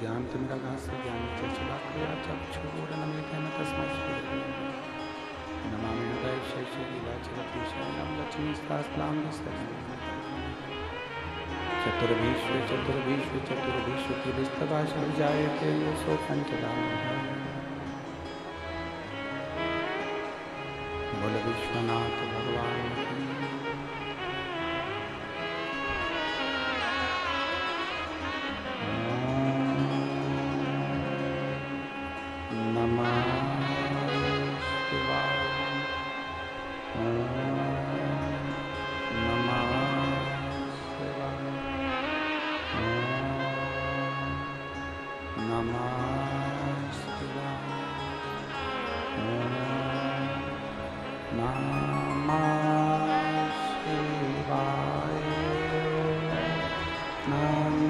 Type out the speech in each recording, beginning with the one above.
ज्ञानतिमिरागास्य ज्ञानचक्षुलाकया चक्षुरुन्मीलितं तस्मै श्रीगुरवे नमामि हृदयशेषलीलाचलतीशैलं लक्ष्मीसहस्रां चतुर्भीष्व चतुर्भीष्व चतुर्भीष्व किलिस्तभाषविजायते योऽसौ पञ्चधामः बोल विश्वनाथ भगवान की नमः शिवाय नमः शिवाय नमः शिवाय नमः शिवाय नमः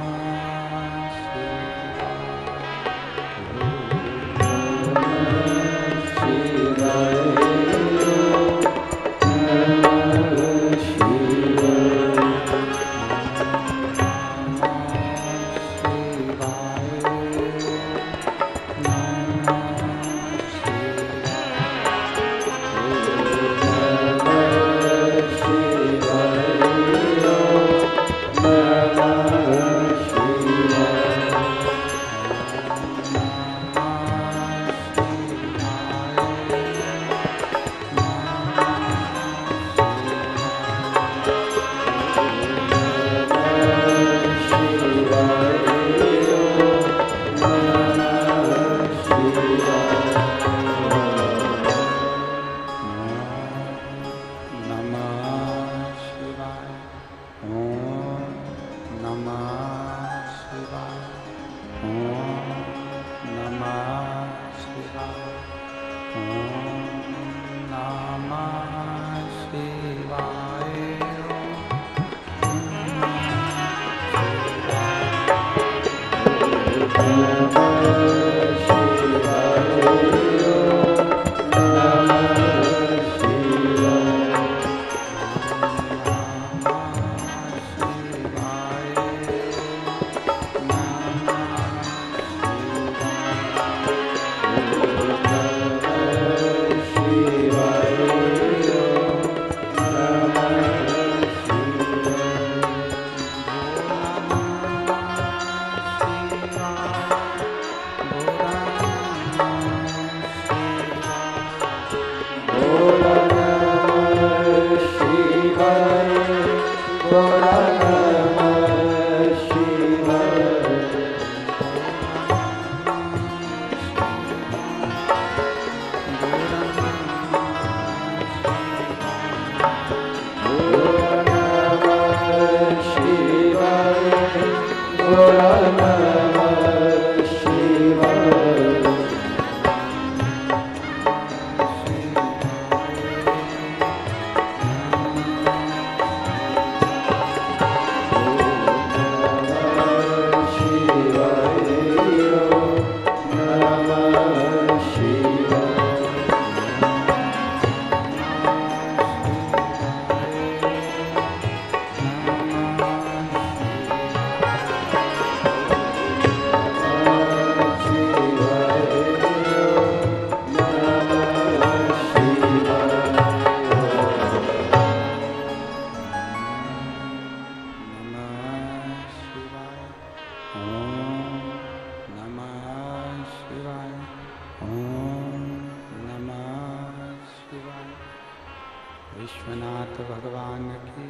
विश्वनाथ भगवान की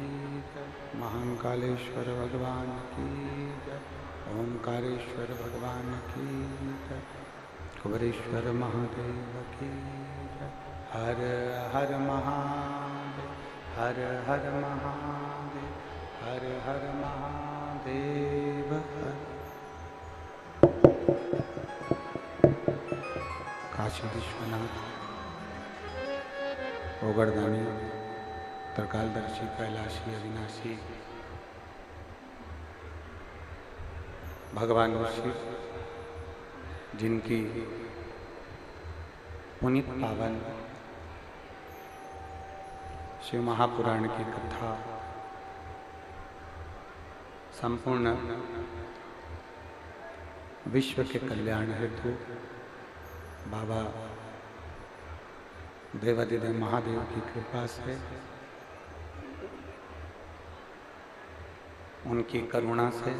जय, महाकालेश्वर भगवान की जय, ओंकारेश्वर भगवान की जय, कुबेरेश्वर महादेव की जय। हर हर महादेव, हर हर महादेव, हर हर महादेव। काशी विश्वनाथ, ओगरदानी, त्रिकालदर्शी, कैलाशी, अविनाशी भगवान शिव, जिनकी पुनीत पावन शिव महापुराण की कथा संपूर्ण विश्व के कल्याण हेतु बाबा देवाधिदेव महादेव की कृपा से, उनकी करुणा से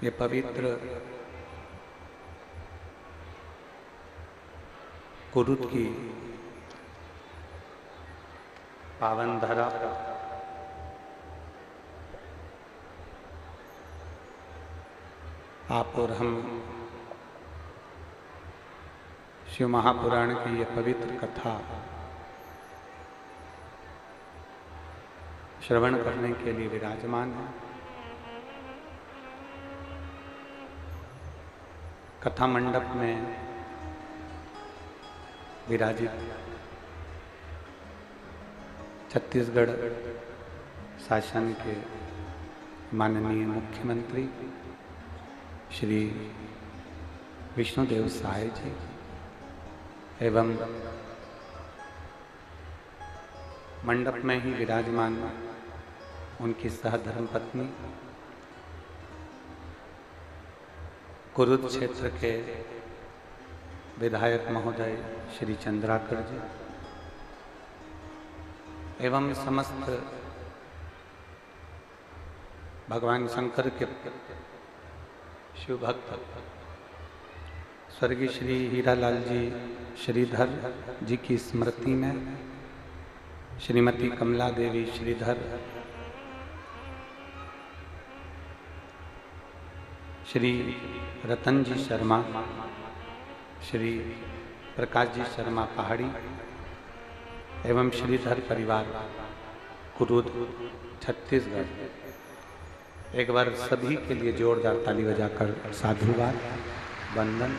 ये पवित्र कुरुद की पावन धरा आप और हम शिव महापुराण की ये पवित्र कथा श्रवण करने के लिए विराजमान है। कथा मंडप में विराजित छत्तीसगढ़ शासन के माननीय मुख्यमंत्री श्री विष्णुदेव साय जी एवं मंडप में ही विराजमान उनकी सहधर्म पत्नी, कुरुद क्षेत्र के विधायक महोदय श्री चंद्राकर जी एवं समस्त भगवान शंकर के शिव भक्त स्वर्गीय श्री हीरालाल जी श्रीधर जी की स्मृति में श्रीमती कमला देवी श्रीधर, श्री रतन जी शर्मा, श्री प्रकाश जी शर्मा पहाड़ी एवं श्रीधर परिवार कुरुद छत्तीसगढ़, एक बार सभी के लिए जोरदार ताली बजाकर साधुवाद वंदन।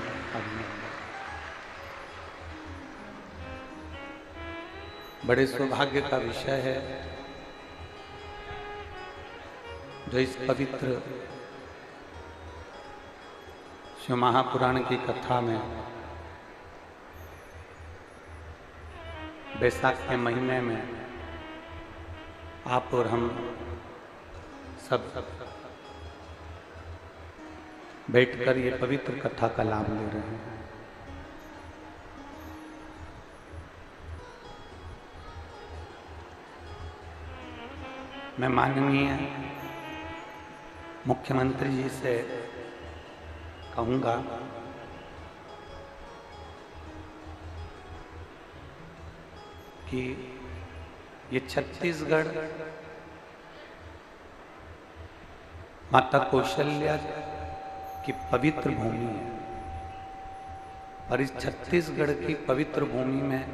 बड़े सौभाग्य का विषय है जो इस पवित्र शिव महापुराण की कथा में बैसाख के महीने में आप और हम सब बैठकर ये पवित्र कथा का लाभ ले रहे हैं। मैं माननीय मुख्यमंत्री जी से कहूँगा कि ये छत्तीसगढ़ माता कौशल्या की पवित्र भूमि है और इस छत्तीसगढ़ की पवित्र भूमि में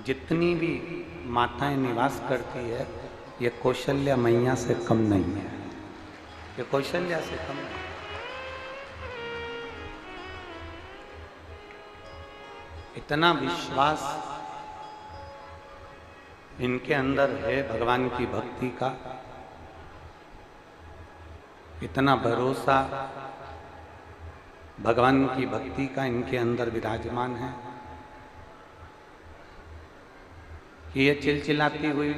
जितनी भी माताएं निवास करती है ये कौशल्या मैया से कम नहीं है, ये कौशल्या से कम नहीं। इतना विश्वास इनके अंदर है भगवान की भक्ति का, इतना भरोसा भगवान की भक्ति का इनके अंदर विराजमान है कि ये चिलचिलाती हुई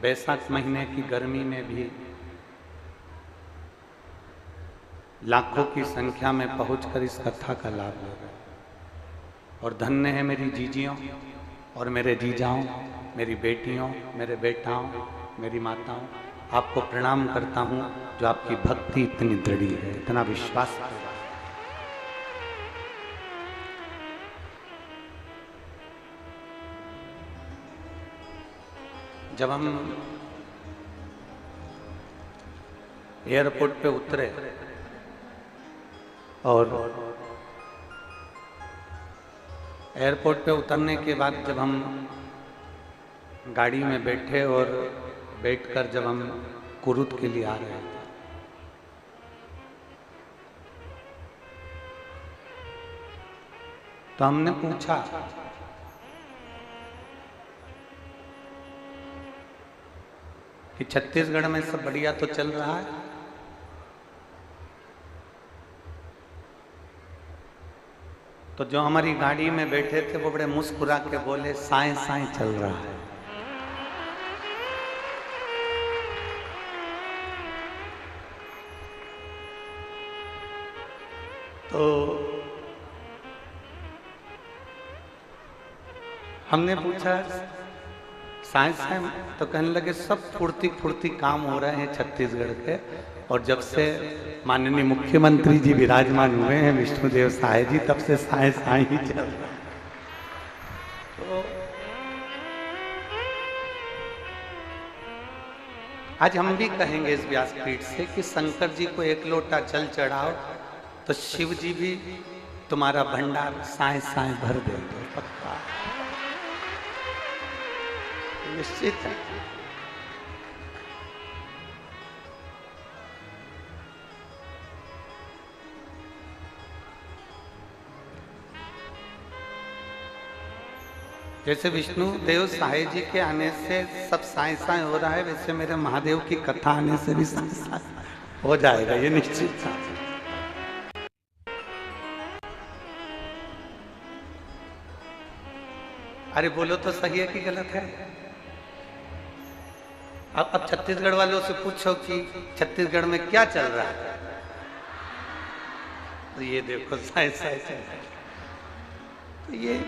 बैसाख महीने की गर्मी में भी लाखों की संख्या में पहुंचकर इस कथा का लाभ ले रहे हैं। और धन्य है मेरी जीजियों और मेरे जीजाओं, मेरी बेटियों, मेरे बेटाओं, मेरी माताओं, आपको प्रणाम करता हूं जो आपकी भक्ति इतनी दृढ़ है, इतना विश्वास है। जब हम एयरपोर्ट पे उतरे और एयरपोर्ट पे उतरने के बाद जब हम गाड़ी में बैठे और बैठकर जब हम कुरुद के लिए आ रहे थे तो हमने पूछा कि छत्तीसगढ़ में सब बढ़िया तो चल रहा है? तो जो हमारी गाड़ी में बैठे थे वो बड़े मुस्कुरा के बोले साए साए चल रहा है। तो हमने पूछा साइंस है, तो कहने लगे सब फुर्ती फुर्ती काम हो रहे हैं छत्तीसगढ़ के, और जब से माननीय मुख्यमंत्री जी विराजमान हुए हैं विष्णुदेव साय जी, तब से साइंस ही चल रहा है। तो आज हम भी कहेंगे इस व्यासपीठ से कि शंकर जी को एक लोटा जल चढ़ाओ तो शिव जी भी तुम्हारा भंडार साए साए भर देंगे, पक्का निश्चित है। जैसे विष्णु देव साई जी के आने से सब साए साए हो रहा है, वैसे मेरे महादेव की कथा आने से भी साए साए हो जाएगा, ये निश्चित है। अरे बोलो तो सही है कि गलत है? अब छत्तीसगढ़ वालों से पूछो कि छत्तीसगढ़ में क्या चल रहा है, तो ये देखो साए साए चल रहा है। तो ये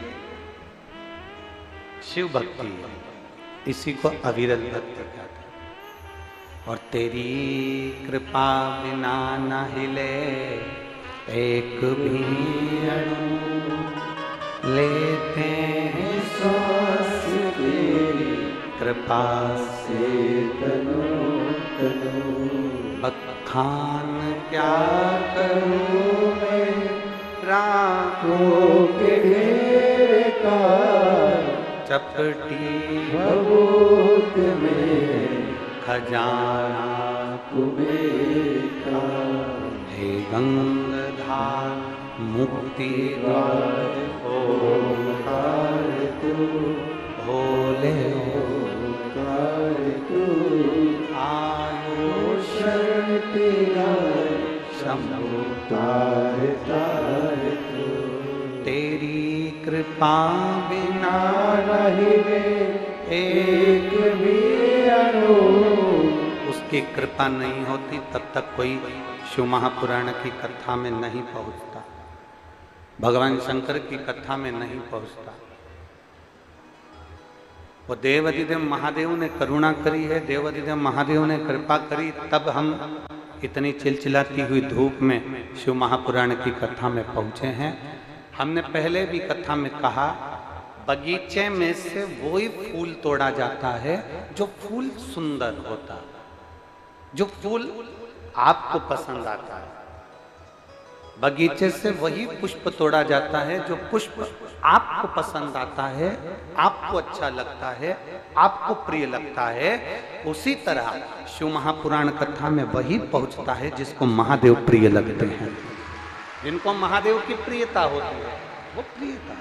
शिव भक्ति है, इसी को अविरल भक्ति कहते हैं। और तेरी कृपा बिना न हिले एक भी अणु, लेते हैं श्वास तेरी कृपा से तनो तनो। बखान क्या करूं मैं राहों के घेरे का, चपटी भभूत में खजाना तुम्हें का। हे गंगाधार मुक्ति द्वार ओंकार तू, भोले ओंकार तू। आयो शरण तेरा शंभु तार तार तू। तेरी कृपा बिना रहे एक भी अणु। उसकी कृपा नहीं होती तब तक कोई शिव महापुराण की कथा में नहीं पहुंचता, भगवान शंकर की कथा में नहीं पहुंचता। वो देवाधिदेव महादेव ने करुणा करी है, देवाधिदेव महादेव ने कृपा करी, तब हम इतनी चिलचिलाती हुई धूप में शिव महापुराण की कथा में पहुंचे हैं। हमने पहले भी कथा में कहा, बगीचे में से वही फूल तोड़ा जाता है जो फूल सुंदर होता है, जो फूल आपको पसंद आता है। बगीचे से वही पुष्प तोड़ा जाता है जो पुष्प आपको पसंद आता है, आपको अच्छा लगता है, आपको प्रिय लगता है। उसी तरह शिव महापुराण कथा में वही पहुंचता है जिसको महादेव प्रिय लगते हैं, जिनको महादेव की प्रियता होती है, वो प्रियता।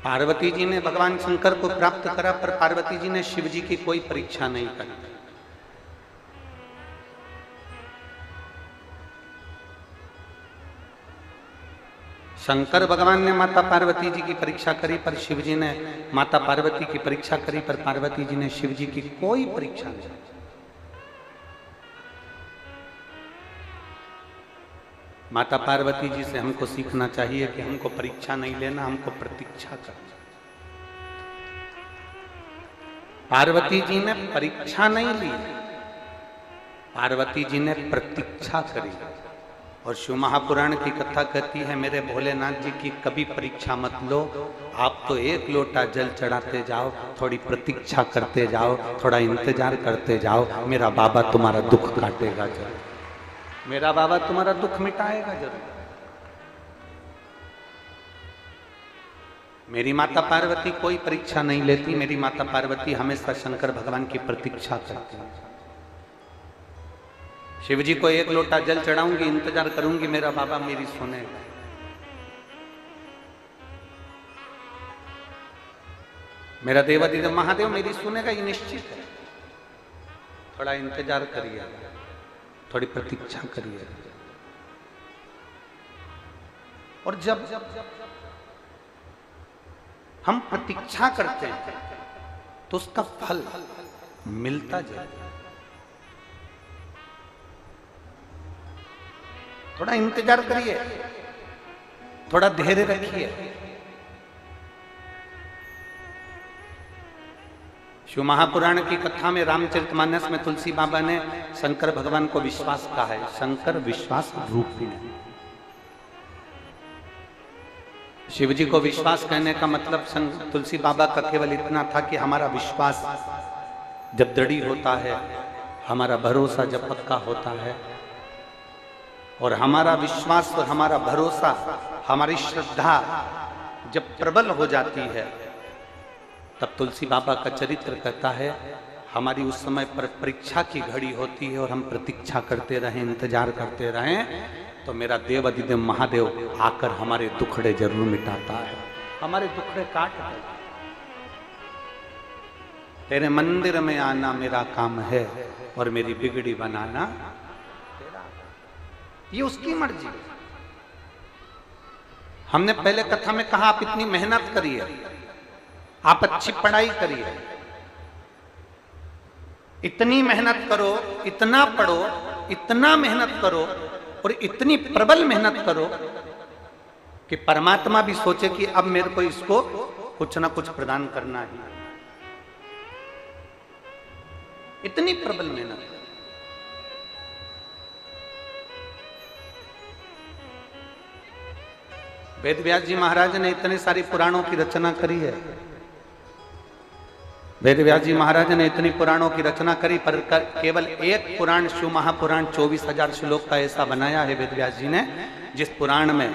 पार्वती जी ने भगवान शंकर को प्राप्त करा, पर पार्वती जी ने शिव जी की कोई परीक्षा नहीं करी। शंकर भगवान ने माता पार्वती जी की परीक्षा करी, पर शिव जी ने माता पार्वती की परीक्षा करी, पर पार्वती जी ने शिव जी की कोई परीक्षा नहीं। माता पार्वती जी से हमको सीखना चाहिए कि हमको परीक्षा नहीं लेना, हमको प्रतीक्षा करना। पार्वती जी ने परीक्षा नहीं ली, पार्वती जी ने प्रतीक्षा करी। और शिव महापुराण की कथा कहती है, मेरे भोलेनाथ जी की कभी परीक्षा मत लो, आप तो एक लोटा जल चढ़ाते जाओ, थोड़ी प्रतीक्षा करते जाओ, थोड़ा इंतजार करते जाओ, मेरा बाबा तुम्हारा दुख काटेगा जरूर, मेरा बाबा तुम्हारा दुख मिटाएगा जरूर। मेरी माता पार्वती कोई परीक्षा नहीं लेती, मेरी माता पार्वती हमेशा शंकर भगवान की प्रतीक्षा करती है। शिव जी को एक लोटा जल चढ़ाऊंगी, इंतजार करूंगी, मेरा बाबा मेरी सुनेगा। मेरा देवाधिदेव महादेव मेरी सुनेगा, ये निश्चित है। थोड़ा इंतजार करिए, थोड़ी प्रतीक्षा करिए। और जब हम प्रतीक्षा करते हैं तो तो उसका फल मिलता जाए। थोड़ा इंतजार करिए, थोड़ा धैर्य रखिए। शिव महापुराण की कथा में, रामचरितमानस में तुलसी बाबा ने शंकर भगवान को विश्वास कहा है। शंकर विश्वास रूपी है। शिव जी को विश्वास कहने का मतलब तुलसी बाबा का केवल इतना था कि हमारा विश्वास जब दृढ़ होता है, हमारा भरोसा जब पक्का होता है, और हमारा विश्वास और हमारा भरोसा, हमारी श्रद्धा जब प्रबल हो जाती है, तब तुलसी बाबा का चरित्र कहता है हमारी उस समय पर परीक्षा की घड़ी होती है और हम प्रतीक्षा करते रहें, इंतजार करते रहें, तो मेरा देव अधिदेव महादेव आकर हमारे दुखड़े जरूर मिटाता है, हमारे दुखड़े काट देता है। तेरे मंदिर में आना मेरा काम है और मेरी बिगड़ी बनाना तेरा, ये उसकी मर्जी। हमने पहले कथा में कहा आप इतनी मेहनत करिए, आप अच्छी पढ़ाई करिए, इतनी मेहनत करो, इतना पढ़ो, इतना मेहनत करो और इतनी प्रबल मेहनत करो कि परमात्मा भी सोचे कि अब मेरे को इसको कुछ ना कुछ प्रदान करना ही। इतनी प्रबल मेहनत। वेद व्यास जी महाराज ने इतने सारी पुराणों की रचना करी है। वेद व्यास जी महाराज ने इतनी पुराणों की रचना करी, पर केवल एक पुराण शिव महापुराण 24,000 श्लोक का ऐसा बनाया है वेद व्यास जी ने, जिस पुराण में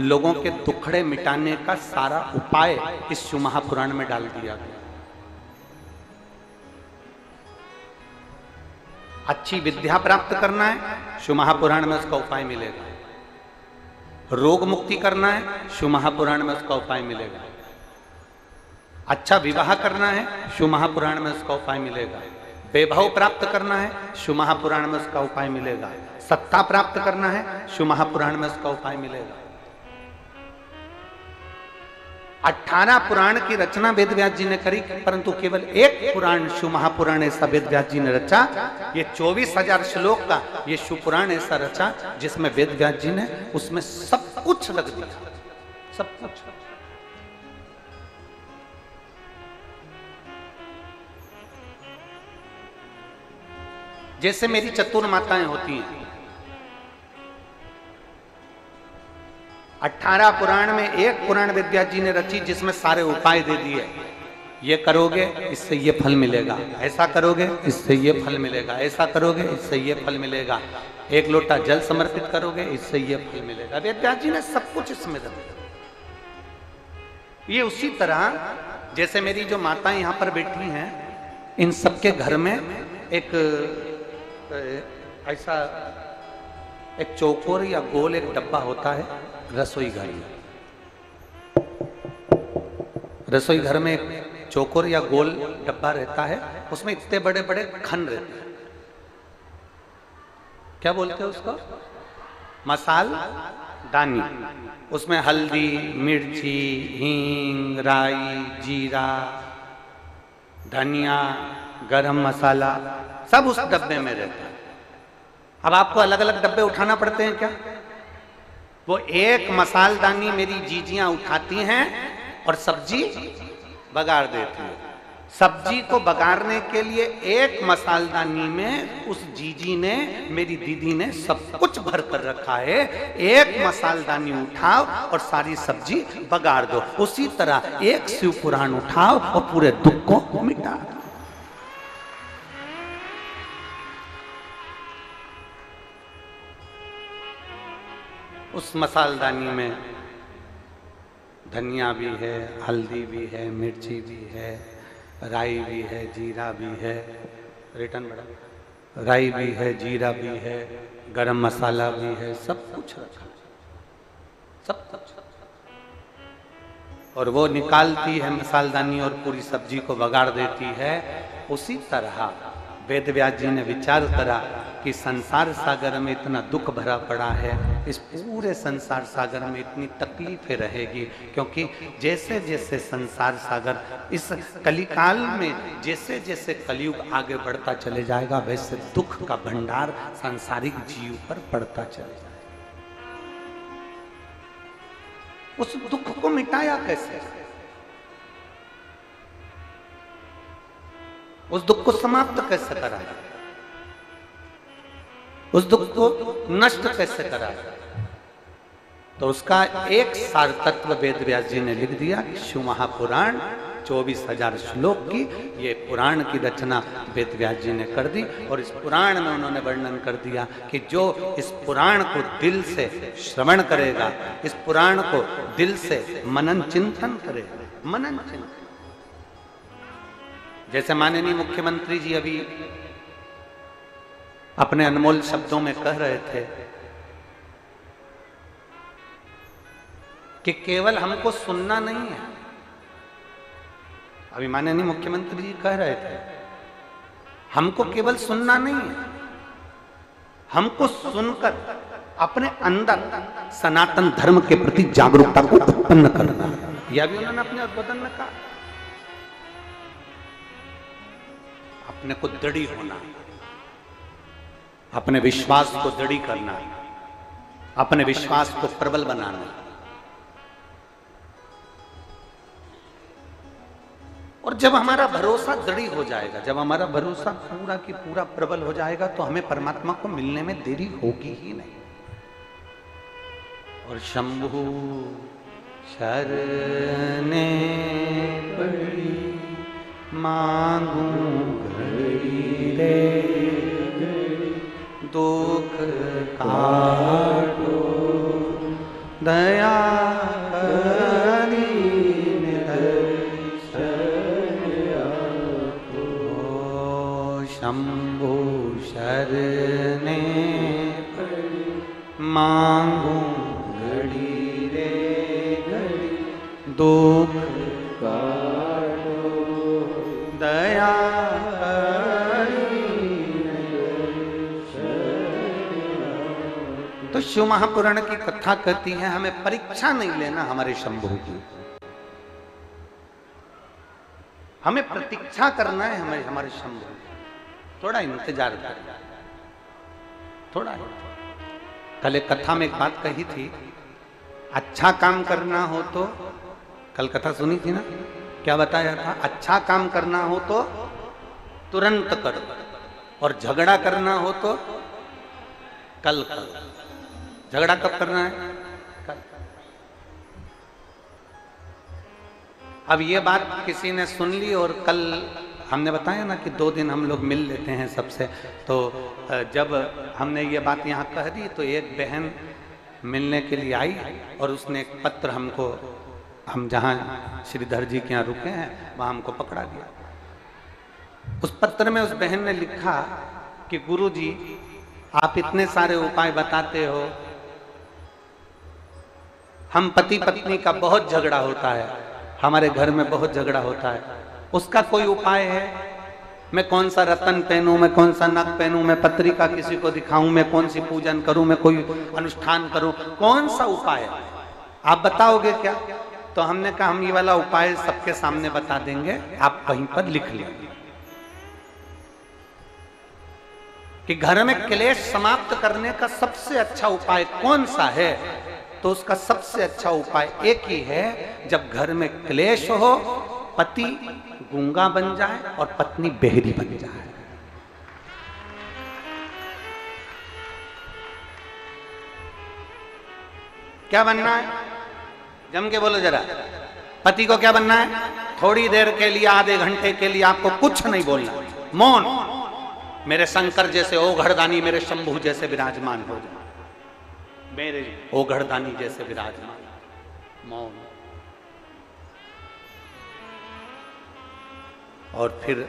लोगों के दुखड़े मिटाने का सारा उपाय इस शिव महापुराण में डाल दिया गया। अच्छी विद्या प्राप्त करना है, शिव महापुराण में उसका उपाय मिलेगा। रोग मुक्ति करना है, शिव महापुराण में उसका उपाय मिलेगा। अच्छा विवाह करना है, शिव महापुराण में उसका उपाय मिलेगा। वैभव प्राप्त करना है, शिव महापुराण में उसका उपाय मिलेगा। सत्ता प्राप्त करना है, शिव महापुराण में उसका उपाय मिलेगा। 18 पुराण की रचना वेद व्यास जी ने करी, परंतु केवल एक पुराण शिव महापुराण ऐसा वेद व्यास जी ने रचा। ये 24,000 श्लोक का ये शिव पुराण ऐसा रचा जिसमें वेद व्यास जी ने उसमें सब कुछ रख दिया, सब कुछ। जैसे मेरी चतुर माताएं होती हैं, 18 पुराण में एक पुराण वेद व्यास जी ने रची जिसमें सारे उपाय दे दिए। ये करोगे इससे ये फल मिलेगा, ऐसा करोगे इससे ये फल मिलेगा, ऐसा करोगे इससे ये फल मिलेगा, एक लोटा जल समर्पित करोगे इससे ये फल मिलेगा। वेद व्यास जी ने सब कुछ इसमें रख दिया। ये उसी तरह जैसे मेरी जो माताएं यहाँ पर बैठी हैं, इन सबके घर में एक ऐसा एक चौकोर या गोल एक डब्बा होता है रसोई घर में। रसोई घर में एक चौकोर या गोल डब्बा रहता है, उसमें इतने बड़े बड़े खन रहते हैं। क्या बोलते हैं उसको? मसाल दानी। उसमें हल्दी, मिर्ची, हींग, राई, जीरा, धनिया, गरम मसाला सब उस डब्बे में रहता है। अब आपको अलग अलग डब्बे उठाना पड़ते हैं क्या? वो एक मसालदानी मेरी जीजियां उठाती हैं और सब्जी बगाड़ देती है। सब्जी को बगाड़ने के लिए एक मसालदानी में उस जीजी ने, मेरी दीदी ने सब कुछ भर कर रखा है। एक मसालदानी उठाओ और सारी सब्जी बगाड़ दो। उसी तरह एक शिव पुराण उठाओ और पूरे दुख को मिटा दो। उस मसालदानी में धनिया भी है, हल्दी भी है, मिर्ची भी है, राई भी है, जीरा भी है, रिटर्न बड़ा, राई भी है, जीरा भी है, गरम मसाला भी है, सब कुछ रखा, सब कुछ। और वो निकालती है मसालदानी और पूरी सब्जी को बगाड़ देती है। उसी तरह वेद व्यास जी ने विचार करा कि संसार सागर में इतना दुख भरा पड़ा है, इस पूरे संसार सागर में इतनी तकलीफें रहेगी, क्योंकि जैसे जैसे संसार सागर इस कलिकाल में जैसे जैसे कलयुग आगे बढ़ता चले जाएगा, वैसे दुख का भंडार सांसारिक जीव पर पड़ता चले जाएगा। उस दुख को मिटाया कैसे? उस दुख को समाप्त कैसे कराया? उस दुख को नष्ट कैसे कराया? तो उसका एक सार तत्व वेद व्यास जी ने लिख दिया। शिव महापुराण 24,000 श्लोक की ये पुराण की रचना वेद व्यास जी ने कर दी, और इस पुराण में उन्होंने वर्णन कर दिया कि जो इस पुराण को दिल से श्रवण करेगा, इस पुराण को दिल से मनन चिंतन करेगा, मनन चिंतन, जैसे माननीय मुख्यमंत्री जी अभी अपने अनमोल शब्दों में कह रहे थे कि केवल हमको सुनना नहीं है। अभी माननीय मुख्यमंत्री जी कह रहे थे हमको केवल सुनना नहीं है, हमको सुनकर अपने अंदर सनातन धर्म के प्रति जागरूकता को उत्पन्न करना। यह भी उन्होंने अपने उद्बोधन में कहा। अपने को दृढ़ी होना, अपने विश्वास को दृढ़ी करना, अपने विश्वास को प्रबल बनाना। और जब हमारा भरोसा दृढ़ी हो जाएगा, जब हमारा भरोसा पूरा की पूरा प्रबल हो जाएगा, तो हमें परमात्मा को मिलने में देरी होगी ही नहीं। और शंभु शरणे पड़ी मांगू घड़ी रे, दुख काटो दया करीन दर्शन आपको। शंभु शरणे मांगू घड़ी रे घड़ी, दुख दया। तो शिव महापुराण की कथा कहती है हमें परीक्षा नहीं लेना हमारे शंभु की, हमें प्रतीक्षा करना है हमारे शंभु। थोड़ा इंतजार करना, थोड़ा। कल एक कथा में एक बात कही थी, अच्छा काम करना हो तो, कल कथा सुनी थी ना, क्या बताया था? अच्छा काम करना हो तो तुरंत करो, और झगड़ा करना हो तो कल करो। झगड़ा कब करना है? कल। अब ये बात किसी ने सुन ली, और कल हमने बताया ना कि 2 दिन हम लोग मिल लेते हैं सबसे। तो जब हमने ये बात यहाँ कह दी, तो एक बहन मिलने के लिए आई, और उसने एक पत्र हमको, हम जहाँ श्रीधर जी के यहाँ रुके हैं वहाँ हमको पकड़ा दिया। उस पत्र में उस बहन ने लिखा कि गुरु जी आप इतने सारे उपाय बताते हो, हम पति पत्नी का बहुत झगड़ा होता है, हमारे घर में बहुत झगड़ा होता है, उसका कोई उपाय है? मैं कौन सा रतन पहनूं, मैं कौन सा नग पहनूं, मैं पत्रिका किसी को दिखाऊं, मैं कौन सी पूजन करूं, मैं कोई अनुष्ठान करूं, कौन सा उपाय है? आप बताओगे क्या? तो हमने कहा हम ये वाला उपाय सबके सामने बता देंगे, आप वहीं पर लिख लीजिए कि घर में क्लेश समाप्त करने का सबसे अच्छा उपाय कौन सा है। तो उसका सबसे अच्छा उपाय एक ही है, जब घर में क्लेश हो, पति गूंगा बन जाए और पत्नी बहरी बन जाए। क्या बनना है? जम के बोलो जरा। पति को क्या बनना है? थोड़ी देर के लिए, आधे घंटे के लिए आपको कुछ नहीं बोलना, मौन। मेरे शंकर जैसे ओघड़दानी, मेरे शंभु जैसे विराजमान हो जाए, मेरे ओघड़दानी जैसे विराजमान, मौन। और फिर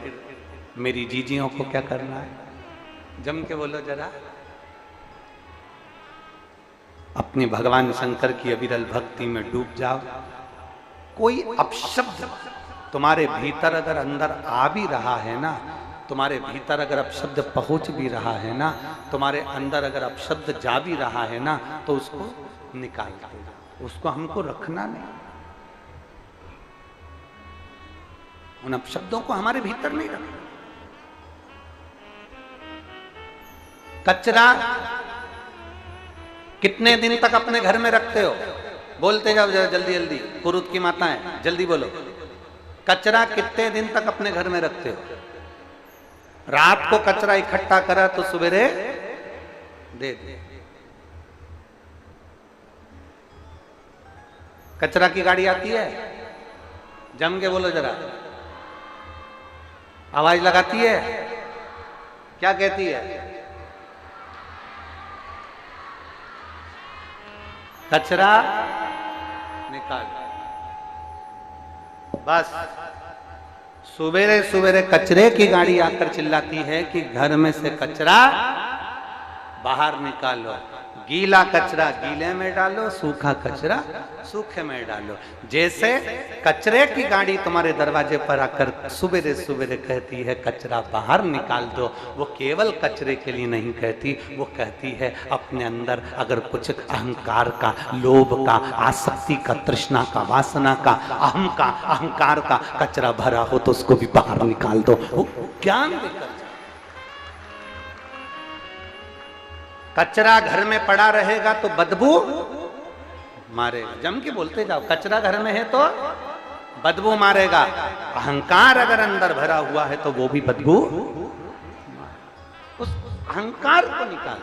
मेरी जीजियों को क्या करना है? जम के बोलो जरा। अपनी भगवान शंकर की अविरल भक्ति में डूब जाओ। कोई अपशब्द तुम्हारे भीतर अगर अंदर आ भी रहा है ना, तुम्हारे भीतर अगर अपशब्द पहुंच भी रहा है ना, तुम्हारे अंदर अगर अपशब्द जा भी रहा है ना, तो उसको निकाल दो, उसको हमको रखना नहीं। उन अपशब्दों को हमारे भीतर नहीं रखना। कचरा कितने दिन तक अपने घर में रखते हो? बोलते जाओ जरा जल्दी जल्दी, कुरुत की माताएं जल्दी बोलो। कचरा कितने दिन तक अपने घर में रखते हो? रात को कचरा इकट्ठा करा तो सवेरे दे दे। कचरा की गाड़ी आती है, जम के बोलो जरा, आवाज लगाती है, क्या कहती है? कचरा निकाल। बस सुबेरे सुबेरे कचरे की गाड़ी आकर चिल्लाती है कि घर में से कचरा बाहर निकालो, गीला कचरा गीले में डालो, सूखा कचरा सूखे में डालो। जैसे कचरे की गाड़ी तुम्हारे दरवाजे पर आकर सुबेरे सुबेरे कहती है कचरा बाहर निकाल दो, वो केवल कचरे के लिए नहीं कहती, वो कहती है अपने अंदर अगर कुछ अहंकार का, लोभ का, आसक्ति का, तृष्णा का, वासना का, अहम का, अहंकार का कचरा भरा हो तो उसको भी बाहर निकाल दो। वो ज्ञान देकर। कचरा घर में पड़ा रहेगा तो बदबू मारेगा। जम के बोलते जाओ, कचरा घर में है तो बदबू मारेगा। अहंकार अगर अंदर भरा हुआ है तो वो भी बदबू, उस अहंकार को निकाल,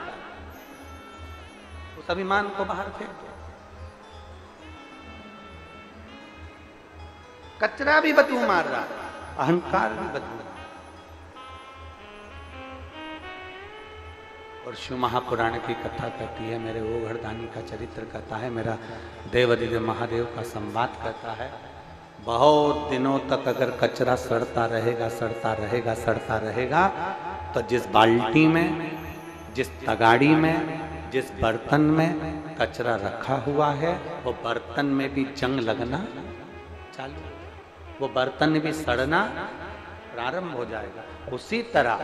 उस अभिमान को बाहर फेंक दो। कचरा भी बदबू मार रहा, अहंकार भी बदबू। और शिव महापुराण की कथा कहती है, मेरे वो घरदानी का चरित्र कहता है, मेरा देवाधिदेव महादेव का संवाद कहता है, बहुत दिनों तक अगर कचरा सड़ता रहेगा, सड़ता रहेगा, सड़ता रहेगा, तो जिस बाल्टी में, जिस तगाड़ी में, जिस बर्तन में कचरा रखा हुआ है, वो बर्तन में भी जंग लगना चालू, वो बर्तन भी सड़ना प्रारंभ हो जाएगा। उसी तरह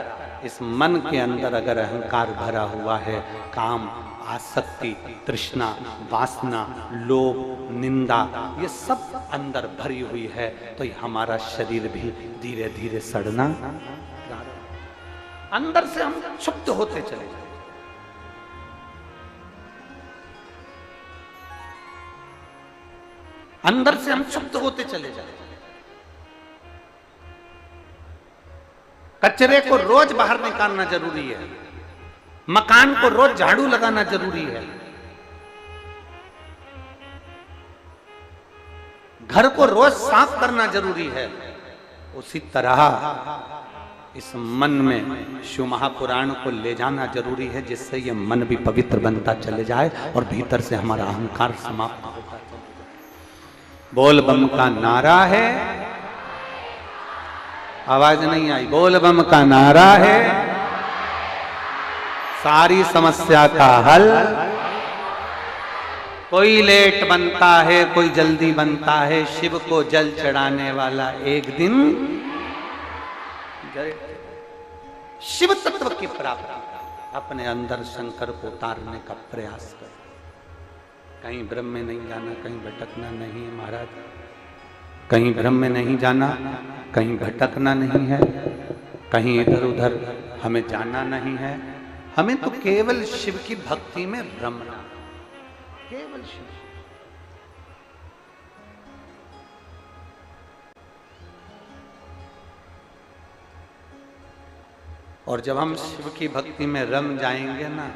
इस मन के अंदर अगर अहंकार भरा हुआ है, काम, आसक्ति, तृष्णा, वासना, लोभ, निंदा, ये सब अंदर भरी हुई है, तो हमारा शरीर भी धीरे धीरे सड़ना, अंदर से हम क्षुब्ध होते चले जाए। अंदर से हम क्षुब्ध होते चले जाए। कचरे को रोज बाहर निकालना जरूरी है, मकान को रोज झाड़ू लगाना जरूरी है, घर को रोज साफ करना जरूरी है। उसी तरह इस मन में शिव महापुराण को ले जाना जरूरी है, जिससे ये मन भी पवित्र बनता चले जाए और भीतर से हमारा अहंकार समाप्त होता चले जाए। बोल बम का नारा है, आवाज नहीं आई, बोल बम का नारा है, सारी समस्या का हल। कोई लेट बनता है, कोई जल्दी बनता है, शिव को जल चढ़ाने वाला एक दिन शिव तत्व की प्राप्ति का अपने अंदर शंकर को उतारने का प्रयास कर। कहीं भ्रम में नहीं जाना, कहीं भटकना नहीं है महाराज, कहीं भ्रम में नहीं जाना, कहीं भटकना नहीं है, कहीं इधर उधर हमें जाना नहीं है। हमें तो केवल शिव की भक्ति में रमना, केवल शिव। और जब हम शिव की भक्ति में रम जाएंगे ना,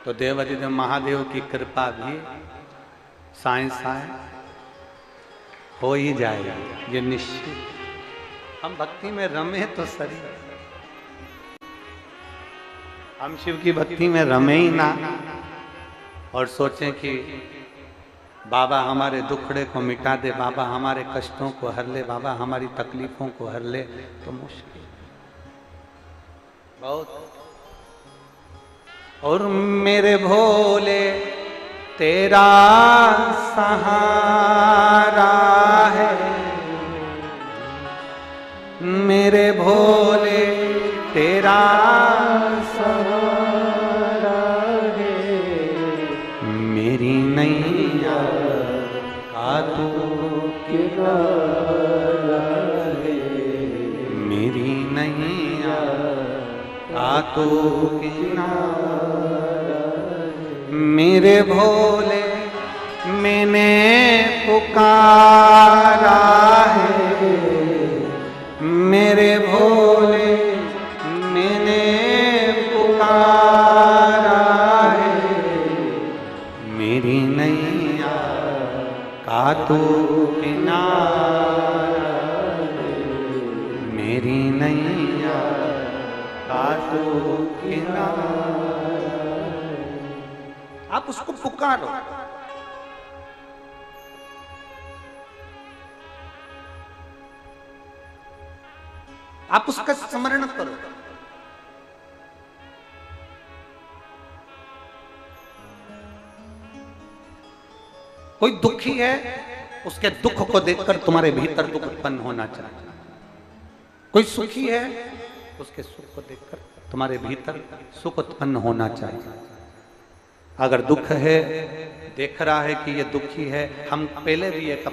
तो देवाधिदेव महादेव की कृपा भी साए साए हो ही जाएगा, ये निश्चित। हम भक्ति में रमे तो सही, हम शिव की भक्ति में रमे ही ना और सोचें कि बाबा हमारे दुखड़े को मिटा दे, बाबा हमारे कष्टों को हर ले, बाबा हमारी तकलीफों को हर ले, तो मुश्किल बहुत। और मेरे भोले तेरा सहारा है, मेरे भोले तेरा सहारा है, मेरी नैया का तू किनारा है, मेरी नैया का तू किनारा है। मेरे भोले मैंने पुकारा है, मेरे भोले मैंने पुकारा है, मेरी नैया का तू किनारा है, मेरी नैया का तू किनारा। आप उसको पुकारो, आप उसका स्मरण करो। कोई दुखी है, उसके दुख को देखकर तुम्हारे भीतर दुख उत्पन्न होना चाहिए। कोई सुखी है, उसके सुख को देखकर तुम्हारे भीतर सुख उत्पन्न होना चाहिए। अगर दुख है, देख रहा है कि ये दुखी है, हम पहले भी एक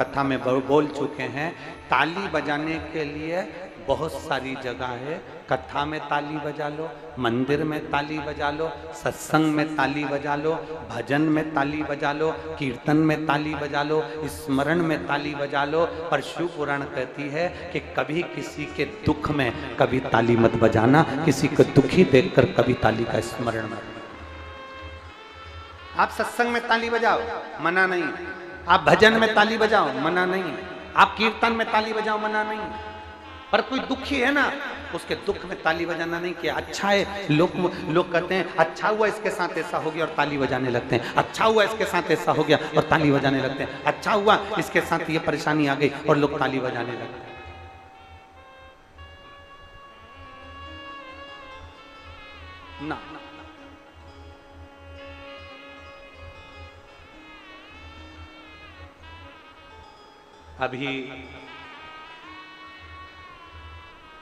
कथा में बोल चुके हैं, ताली बजाने के लिए बहुत सारी जगह है। कथा में ताली बजा लो, मंदिर में ताली बजा लो, सत्संग में ताली बजा लो, भजन में ताली बजा लो, कीर्तन में ताली बजा लो, स्मरण में ताली बजा लो। पर शिव पुराण कहती है कि कभी किसी के दुख में कभी ताली मत बजाना, किसी को दुखी देखकर कभी ताली का स्मरण मत। आप सत्संग में ताली बजाओ, मना नहीं। आप भजन में ताली बजाओ, मना नहीं। आप कीर्तन में ताली बजाओ, मना नहीं। पर कोई दुखी है ना, उसके दुख में ताली बजाना नहीं किया। अच्छा है, लोग कहते हैं अच्छा हुआ इसके साथ ऐसा हो गया और ताली बजाने लगते हैं। अच्छा हुआ इसके साथ ऐसा हो गया और ताली बजाने लगते हैं। अच्छा हुआ इसके साथ ये परेशानी आ गई और लोग ताली बजाने लगते हैं। ना, अभी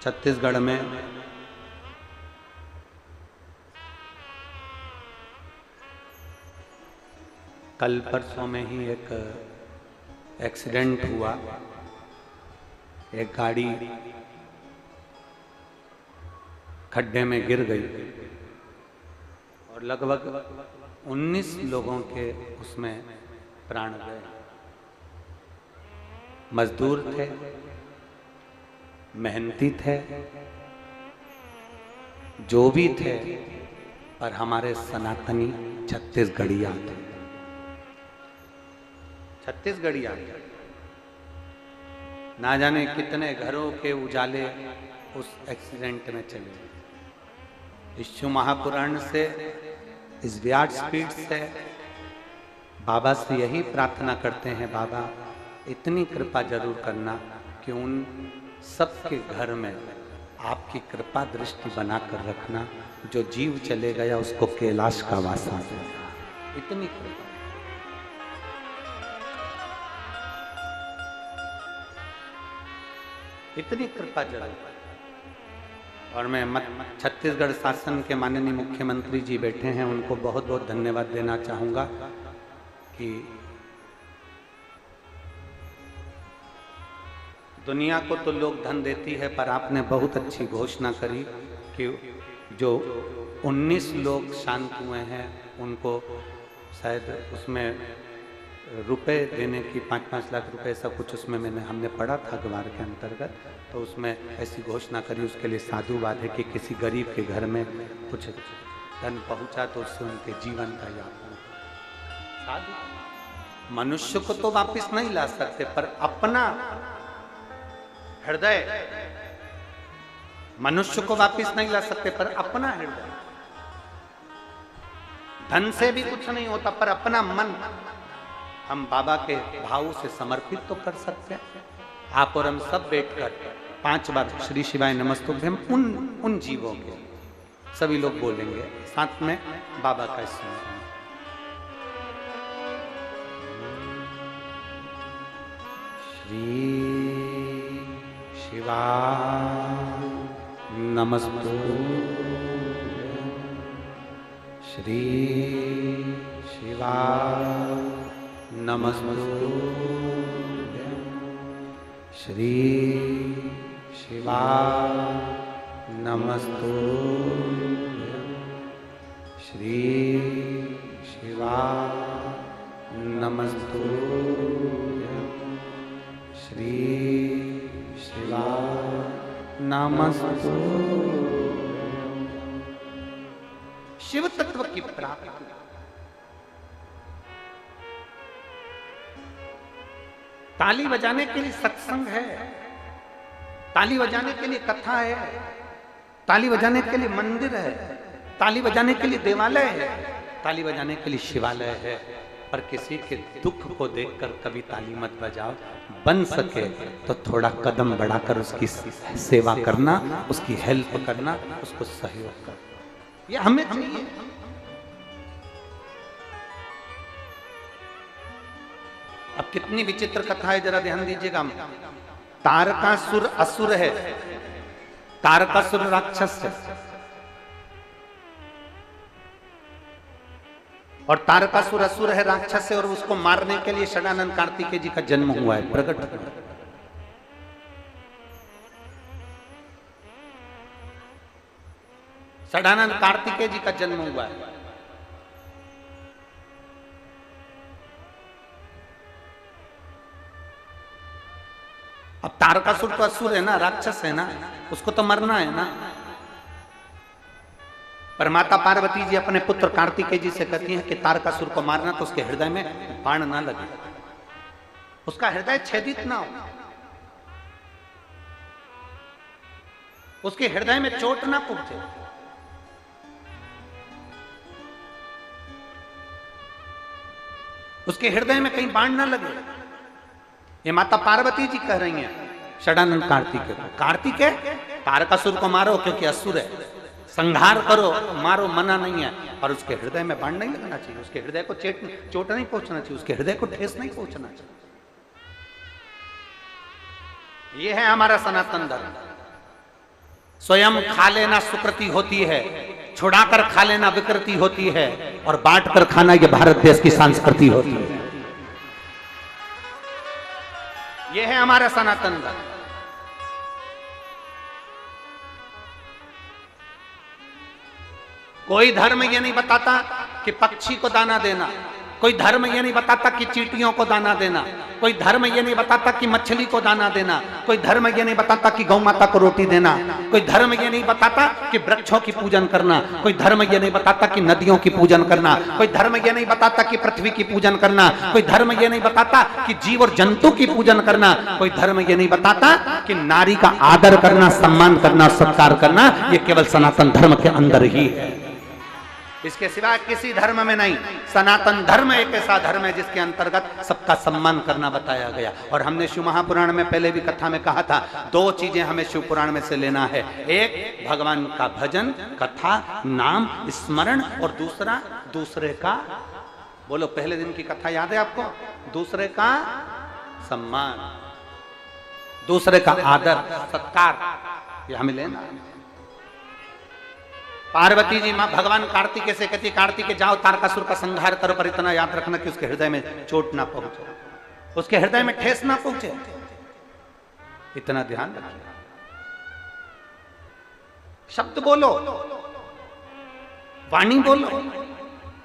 छत्तीसगढ़ में कल परसों में ही एक एक्सीडेंट हुआ। एक गाड़ी खड्डे में गिर गई और लगभग 19 लोगों के उसमें प्राण गए। मजदूर थे, मेहनती थे, जो भी थे, पर हमारे सनातनी छत्तीसगढ़िया थे। छत्तीसगढ़िया ना जाने कितने घरों के उजाले उस एक्सीडेंट में चले। इस शिव महापुराण से, इस व्यासपीठ से बाबा से यही प्रार्थना करते हैं, बाबा इतनी कृपा जरूर करना कि उन सबके घर में आपकी कृपा दृष्टि बनाकर रखना। जो जीव चले गया उसको कैलाश का वासा देना, इतनी कृपा। इतनी कृपा जरूर। और मैं छत्तीसगढ़ शासन के माननीय मुख्यमंत्री जी बैठे हैं, उनको बहुत बहुत धन्यवाद देना चाहूँगा कि दुनिया को तो लोग धन देती है, पर आपने बहुत अच्छी घोषणा करी कि जो 19 लोग शांत हुए हैं उनको शायद उसमें रुपए देने की 5-5 लाख रुपए ऐसा कुछ उसमें हमने पढ़ा था अखबार के अंतर्गत। तो उसमें ऐसी घोषणा करी, उसके लिए साधुवाद है कि किसी गरीब के घर में कुछ धन पहुंचा तो उससे उनके जीवन का यापन। साधु मनुष्य को तो वापस नहीं ला सकते, पर अपना हृदय मनुष्य को वापस नहीं ला सकते, पर अपना हृदय। धन से भी कुछ नहीं होता, पर अपना मन हम बाबा के भाव से समर्पित तो कर सकते हैं। आप और हम सब बैठकर 5 बार श्री शिवाय नमस्तुभ्यम उन जीवों के सभी लोग बोलेंगे, साथ में बाबा का स्मरण। श्री शिवाय नमस्तुभ्यं श्री शिवाय नमस्तुभ्यं श्री शिवाय नमस्तुभ्यं श्री शिवाय नमस्तुभ्यं श्री शिवाय नमस्तुभ्यं। शिव तत्व की प्राप्ति, ताली बजाने के लिए सत्संग है, ताली बजाने के लिए कथा है, ताली बजाने के लिए मंदिर है, ताली बजाने के लिए देवालय है, ताली बजाने के लिए शिवालय है। पर किसी के दुख को देखकर कभी ताली मत बजाओ। बन सके तो थोड़ा कदम बढ़ाकर उसकी सेवा करना, उसकी हेल्प करना, उसको सहयोग करना, ये हमें चाहिए। अब कितनी विचित्र कथा है, जरा ध्यान दीजिएगा। तारकासुर असुर है, तारकासुर राक्षस है, और तारकासुर असुर है, राक्षस है, और उसको मारने के लिए षडानंद कार्तिकेय जी का जन्म हुआ है, प्रकट हुआ। षडानंद कार्तिकेय जी का जन्म हुआ है। अब तारकासुर तो असुर है ना, राक्षस है ना, उसको तो मरना है ना। पर माता पार्वती जी अपने पुत्र कार्तिकेय जी से कहती हैं कि तारकासुर को मारना तो उसके हृदय में बाण ना लगे, उसका हृदय छेदित ना हो, उसके हृदय में चोट ना पहुंचे। उसके हृदय में कहीं बाण ना लगे। ये माता पार्वती जी कह रही हैं षडानंद कार्तिकेय को, कार्तिकेय तारकासुर को मारो क्योंकि असुर है, संहार करो, मारो, मना नहीं है, पर उसके हृदय में बाण नहीं लगना चाहिए, उसके हृदय को चोट नहीं पहुंचना चाहिए, उसके हृदय को ठेस नहीं पहुंचना चाहिए। यह है हमारा सनातन धर्म। स्वयं खा लेना सुकृति होती है, छुड़ाकर खा लेना विकृति होती है, और बांट कर खाना यह भारत देश की संस्कृति होती है। यह है हमारा सनातन धर्म। कोई धर्म ये नहीं बताता कि पक्षी को दाना देना, कोई धर्म ये नहीं बताता कि चींटियों को दाना देना, कोई धर्म ये नहीं बताता कि मछली को दाना देना, कोई धर्म ये नहीं बताता कि गौ माता को रोटी देना, कोई धर्म ये नहीं बताता कि वृक्षों की पूजन करना, कोई धर्म ये नहीं बताता कि नदियों की पूजन करना, कोई धर्म ये नहीं बताता कि पृथ्वी की पूजन करना, कोई धर्म ये नहीं बताता कि जीव और जंतु की पूजन करना, कोई धर्म ये नहीं बताता कि नारी का आदर करना, सम्मान करना, सत्कार करना। ये केवल सनातन धर्म के अंदर ही है, इसके सिवा किसी धर्म में नहीं। सनातन धर्म एक ऐसा धर्म है जिसके अंतर्गत सबका सम्मान करना बताया गया। और हमने शिव महापुराण में पहले भी कथा में कहा था, दो चीजें हमें शिव पुराण में से लेना है, एक भगवान का भजन, कथा, नाम स्मरण, और दूसरे का, बोलो पहले दिन की कथा याद है आपको, दूसरे का सम्मान, दूसरे का आदर सत्कार, ये हमें लेना है। पार्वती जी मां भगवान कार्तिकेय से कहती, कार्तिकेय जाओ तारकासुर का संहार करो, पर इतना याद रखना कि उसके हृदय में चोट ना पहुंचे, उसके हृदय में ठेस ना पहुंचे, इतना ध्यान रखिए। शब्द बोलो, वाणी बोलो,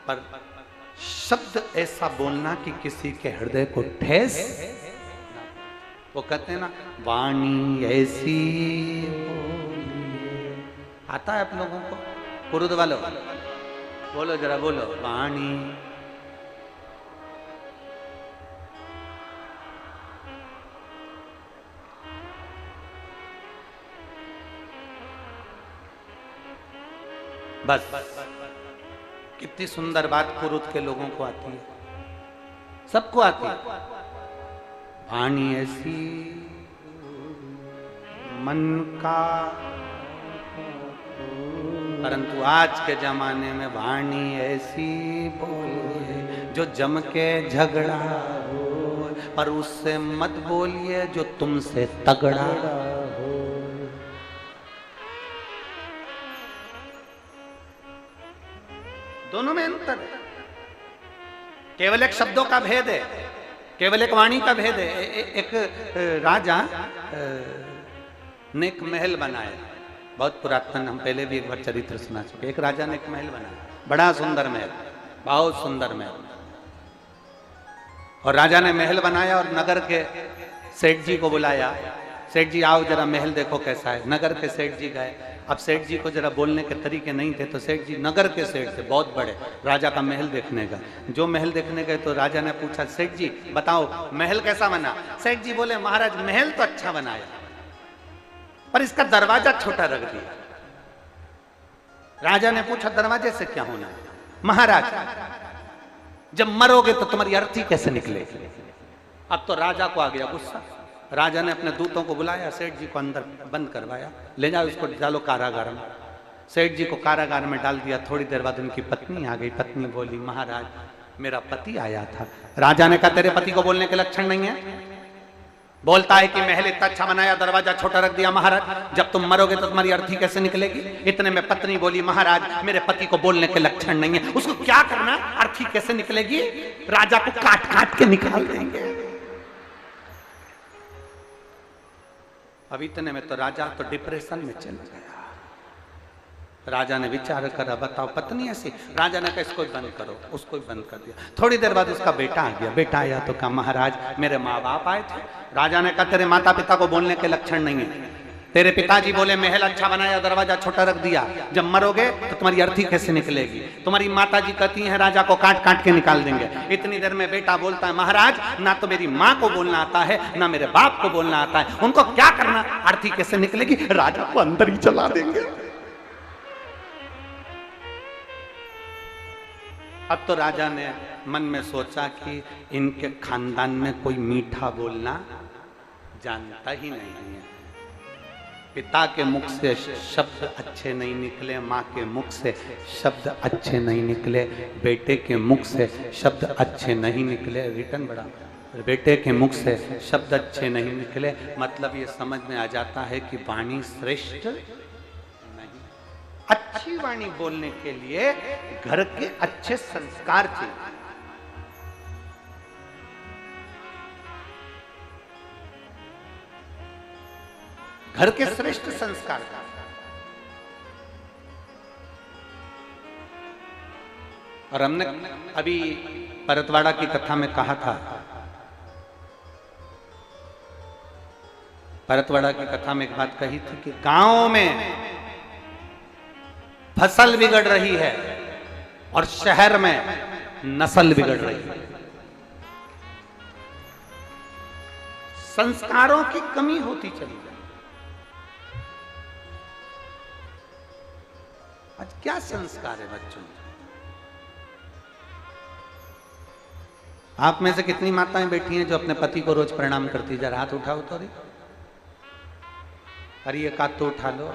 पर शब्द ऐसा बोलना कि किसी के हृदय को ठेस। वो कहते हैं ना, वाणी ऐसी आता है आप लोगों को, कुरुद वालों बोलो, जरा बोलो, वाणी बस। कितनी सुंदर बात कुरुद के लोगों को आती है, सबको आती है। वाणी ऐसी मन का, परंतु आज के जमाने में वाणी ऐसी बोलिए जो जम के झगड़ा हो, पर उससे मत बोलिए जो तुमसे तगड़ा हो। दोनों में अंतर है। केवल एक शब्दों का भेद है, केवल एक वाणी का भेद है। एक राजा ने एक महल बनाया, बहुत पुरातन, हम पहले भी एक बार चरित्र सुना चुके। एक राजा ने एक महल बनाया, बड़ा सुंदर महल, बहुत सुंदर महल। और राजा ने महल बनाया और नगर के सेठ जी को बुलाया, सेठ जी आओ जरा महल देखो कैसा है। नगर के सेठ जी गए। अब सेठ जी को जरा बोलने के तरीके नहीं थे, तो सेठ जी नगर के सेठ थे, बहुत बड़े, राजा का महल देखने गए। जो महल देखने गए तो राजा ने पूछा, सेठ जी बताओ महल कैसा बना? सेठ जी बोले, महाराज महल तो अच्छा बनाया, पर इसका दरवाजा छोटा रख दिया। राजा ने पूछा, दरवाजे से क्या होना है? महाराज जब मरोगे तो तुम्हारी अर्थी कैसे निकलेगी? अब तो राजा को आ गया गुस्सा। राजा ने अपने दूतों को बुलाया, सेठ जी को अंदर बंद करवाया, ले जाओ इसको डालो कारागार में। सेठ जी को कारागार में डाल दिया। थोड़ी देर बाद उनकी पत्नी आ गई। पत्नी बोली, महाराज मेरा पति आया था। राजा ने कहा, तेरे पति को बोलने के लक्षण नहीं है, बोलता है कि महल इतना अच्छा बनाया, दरवाजा छोटा रख दिया। महाराज जब तुम मरोगे तो तुम्हारी अर्थी कैसे निकलेगी? इतने में पत्नी बोली, महाराज मेरे पति को बोलने के लक्षण नहीं है, उसको क्या करना, अर्थी कैसे निकलेगी? राजा को काट काट के निकाल देंगे। अब इतने में तो राजा तो डिप्रेशन में चला गया। राजा ने विचार करा, बताओ पत्नी ऐसी। राजा ने कहा, इसको बंद करो, उसको बंद कर दिया। थोड़ी देर बाद उसका बेटा आ गया। बेटा आया तो कहा, महाराज मेरे माँ बाप आए थे। राजा ने कहा, तेरे माता पिता को बोलने के लक्षण नहीं है, तेरे पिताजी बोले महल अच्छा बनाया, दरवाजा छोटा रख दिया, जब मरोगे तो तुम्हारी अर्थी कैसे निकलेगी? तुम्हारी माताजी कहती हैं राजा को काट काट के निकाल देंगे। इतनी देर में बेटा बोलता है, महाराज ना तो मेरी माँ को बोलना आता है, ना मेरे बाप को बोलना आता है, उनको क्या करना, अर्थी कैसे निकलेगी? राजा को अंदर ही चला देंगे। अब तो राजा ने मन में सोचा कि इनके खानदान में कोई मीठा बोलना जानता ही नहीं है। पिता के मुख से शब्द अच्छे नहीं निकले, माँ के मुख से शब्द अच्छे नहीं निकले, बेटे के मुख से शब्द अच्छे नहीं निकले। रिटर्न बड़ा, बेटे के मुख से शब्द अच्छे नहीं निकले, मतलब ये समझ में आ जाता है कि वाणी श्रेष्ठ नहीं। अच्छी वाणी बोलने के लिए घर के अच्छे संस्कार चाहिए। घर के श्रेष्ठ संस्कार का। और हमने अभी परतवाड़ा की कथा में कहा था, परतवाड़ा की कथा में एक बात कही थी कि गांव में फसल बिगड़ रही है और शहर में नस्ल बिगड़ रही है। संस्कारों की कमी होती चली जाए। आज क्या संस्कार है बच्चों में? आप में से कितनी माताएं बैठी हैं जो अपने पति को रोज प्रणाम करती? जरा हाथ उठाओ तो। अरे ये का तो उठा लो,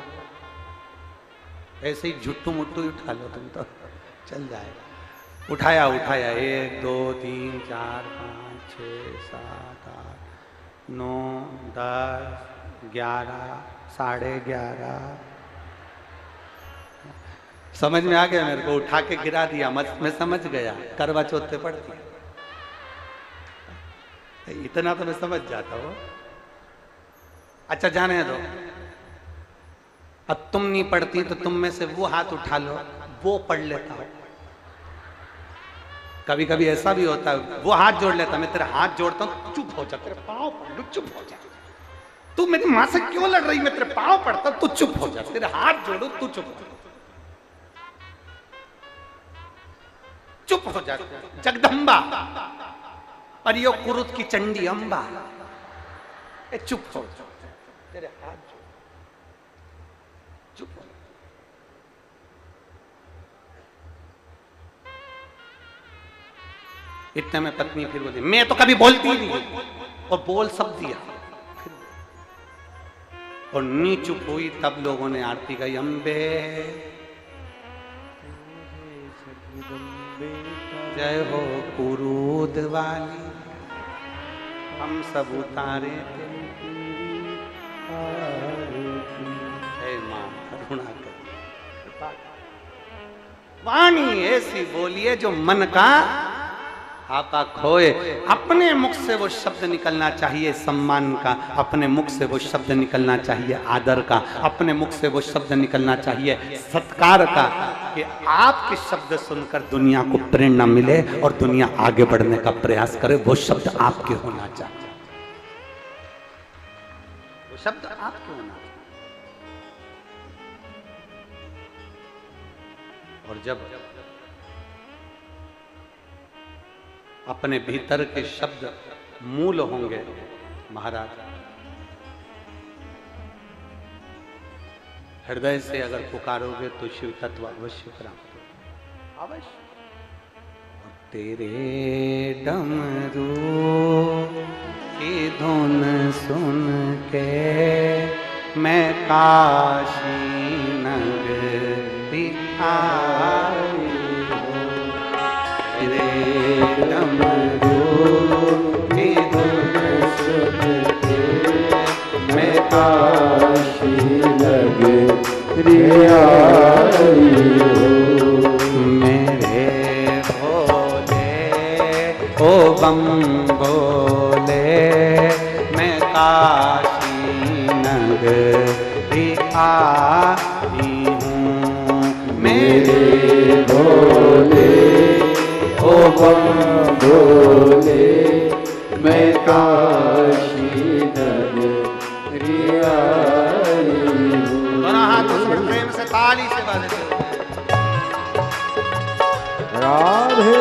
ऐसे ही झुट्टू मुट्टू ही उठा लो, तुम तो चल जाएगा। उठाया उठाया, 1 2 3 4 5 6 7 8 9 10 11 11:30। समझ में आ गया मेरे को, उठा के गिरा दिया, मैं समझ गया करवा चौथ पे पड़ती है, इतना तो मैं समझ जाता हूँ। अच्छा जाने दो, अब तुम नहीं पढ़ती तो तुम में से वो हाथ उठा लो, वो पढ़ लेता हो। कभी कभी ऐसा भी होता है, वो हाथ जोड़ लेता, मैं तेरा हाथ जोड़ता हूँ, चुप हो जा, तेरे पाँव पढ़ लो, चुप हो जा। तू मेरी माँ से क्यों लड़ रही? मैं तेरे पाँव पढ़ता, तू चुप हो जा, तेरे हाथ जोड़ो, तू चुप हो जा, चुप हो जा। जगदम्बा और यो कुरुत की चंडी अंबा, चुप हो जा, तेरे हाथ जोड़, चुप हो। इतने में पत्नी फिर बोली, मैं तो कभी बोलती ही नहीं, और बोल सब दिया। और नी चुप हुई, तब लोगों ने आरती गाई, अम्बे जय हो कुरूद वाली, हम सब उतारे हे मां करुणा कर। वाणी ऐसी बोलिए जो मन का आपा खोए। अपने मुख से वो शब्द निकलना चाहिए सम्मान का, अपने मुख से वो शब्द निकलना चाहिए आदर का, अपने मुख से वो शब्द निकलना चाहिए सत्कार का, कि आपके शब्द सुनकर दुनिया को प्रेरणा मिले और दुनिया आगे बढ़ने का प्रयास करे। वो शब्द आपके होना चाहिए, वो शब्द आपके होना चाहिए। और जब अपने भीतर के शब्द मूल होंगे महाराज, हृदय से अगर पुकारोगे तो शिव तत्व अवश्य प्राप्त अवश्य। और तेरे डमरू की धुन सुन के मैं काशी नगरी आई, डमरू की धुन सुन के मैं काशी नगरी आई हूँ। मेरे भोले ओ बम भोले मैं काशी नगरी आई हूँ। मेरे भोले ओ बम भोले मैं काशी नगरी आई हूँ। दोनों हाथों से प्रेम से ताली से बजाते राधे।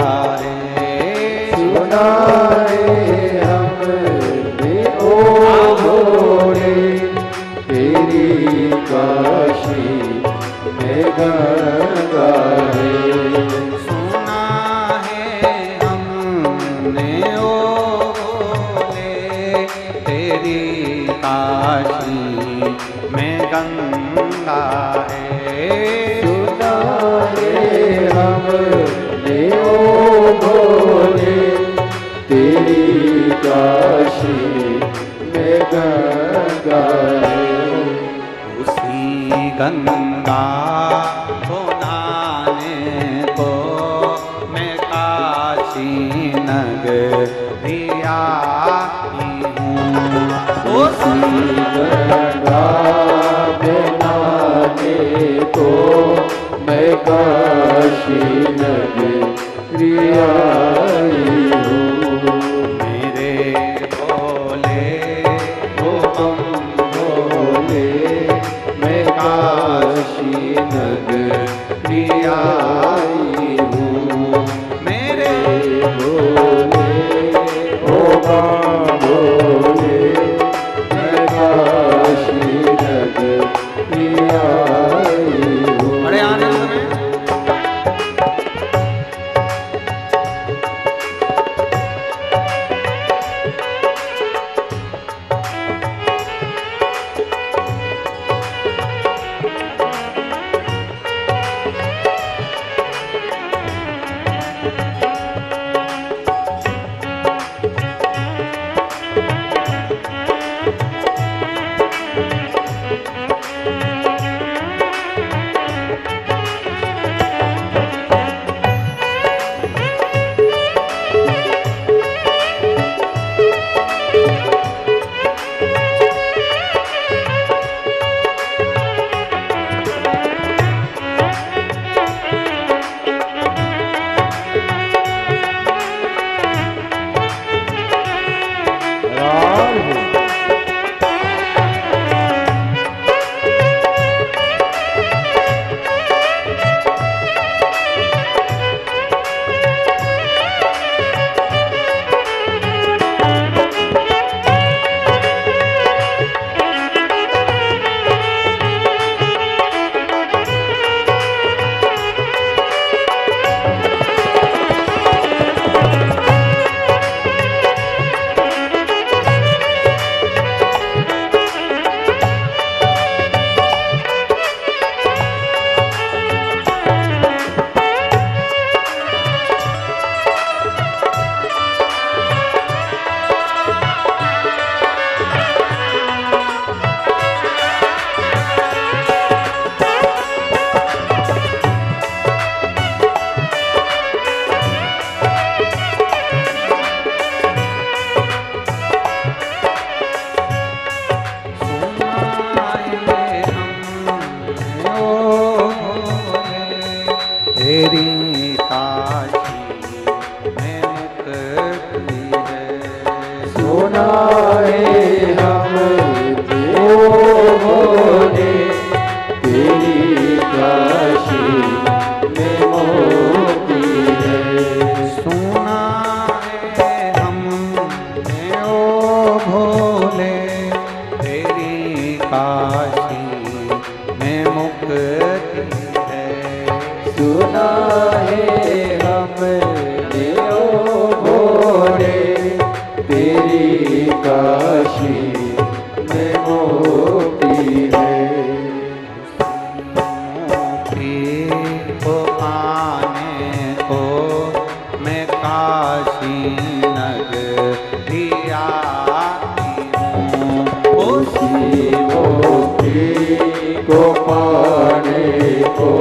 है। सुना है हमने ओ भोले तेरी काशी में गंगा है। सुना है हमने ओ भोले तेरी काशी में गंगा है। सुना है हमने ओ भोले तेरी काशी में गंगा है। उसी गंगा को नहाने को मैं काशी नगरी आई हूँ। उसी गंगा में नहाने को मैं काशी नगरी आई हूँ। मेरे भोले ओ हम भोले मैं काशी नगरी आई हूँ। मेरे भोले ओ हम भोले मैं काशी नगरी आई हूँ। बड़े आनंद में तेरी काशी में मुक्ति है। सुना है हमने ओ भोले तेरी काशी में मोती है। सुना है हमने ओ भोले तेरी काशी में मुक्ति है। सुना है हमने ओ भोले तेरी काशी में मोती है। मोती को आने को मैं काशी नगरी आई हूँ। उसी मोती को पाने को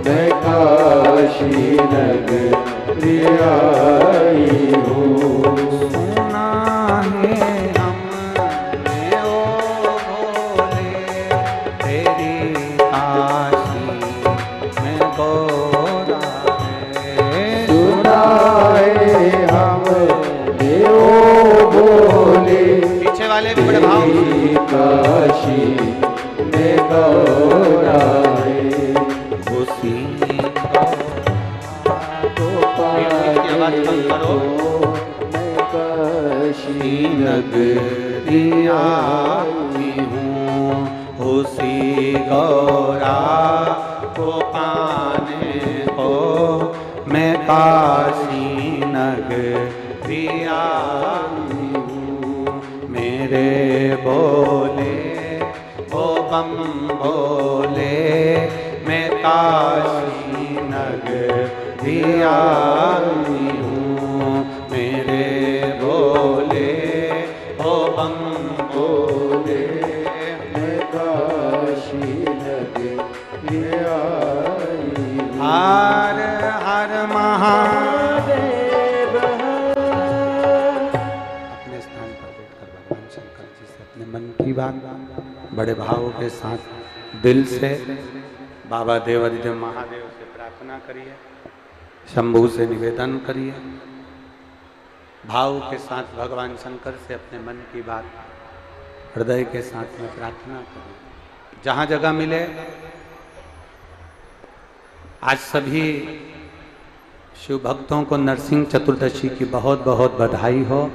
मैं काशी नगरी आई हूँ। सुना है हमने ओ भोले तेरी काशी में गोरा है। सुना है हमने ओ भोले पीछे वाले भी बड़े भाव तेरी काशी में गौरा है। उसी को पाने अपनी आवाज कम करो। काशी नगरी आई हूँ, उसी गौरा को पाने को मैं काशी नगरी आई हूँ। मेरे बोले ओ बम बोले, मैं काशी नगरी आई हूँ। मेरे बोले ओ बम बोले, मैं काशी नगरी आई हूँ। हर हर महादेव। अपने स्थान पर बैठकर भगवान शंकर जी से अपने मन की बात बड़े भावों के साथ दिल से बाबा देवाधिदेव महादेव से प्रार्थना करिए, शंभू से निवेदन करिए, भाव के साथ भगवान शंकर से अपने मन की बात हृदय के साथ में प्रार्थना करिए। जहाँ जगह मिले। आज सभी शिव भक्तों को नरसिंह चतुर्दशी की बहुत बहुत बधाई हो।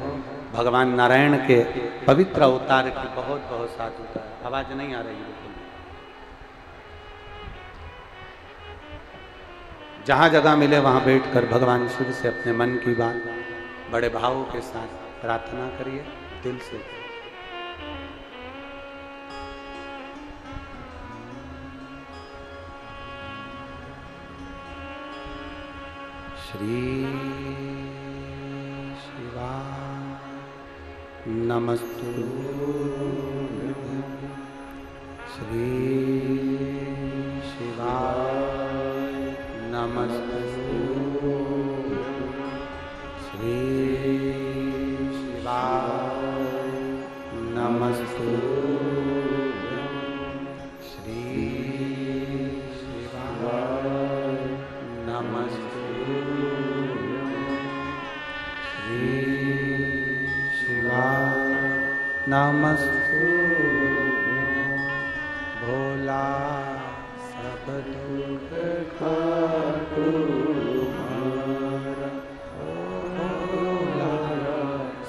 भगवान नारायण के पवित्र अवतार की बहुत बहुत साधुता है। आवाज नहीं आ रही बिल्कुल। जहाँ जगह मिले वहाँ बैठकर भगवान शिव से अपने मन की बात बड़े भावों के साथ प्रार्थना करिए, दिल से। श्री शिवाय नमस्तु। श्री शिवाय नमस्तु। श्री शिवाय नमस्तु। श्री शिवाय नमस्तु। श्री शिवाय नमस्तु। भोला सब दुख काटो हमारा, भोला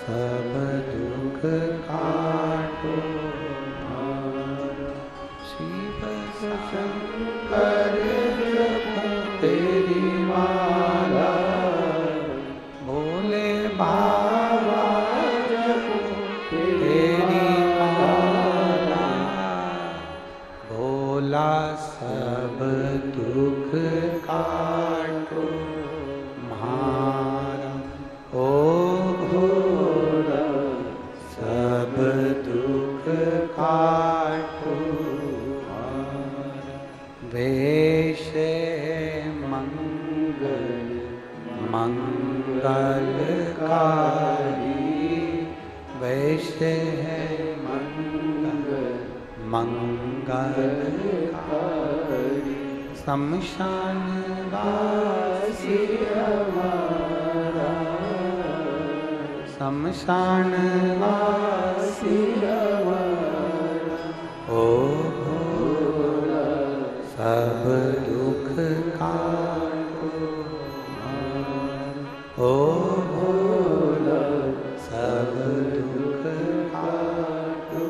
सब दुख काटो हमारा। शिव शंकर जपो तेरी माला, भोले बाबा जपो तेरी माला। भोला सब दुख काटो हमारा, ओ भोला सब दुख काटो हमारा। वैसे मंगल मंगलकारी, वैसे है मंगल मंगलकारी। शमशान वासी हमारा, शमशान वासी हमारा। ओ भोला सब दुख काटो हमारा, ओ भोला सब दुख काटो।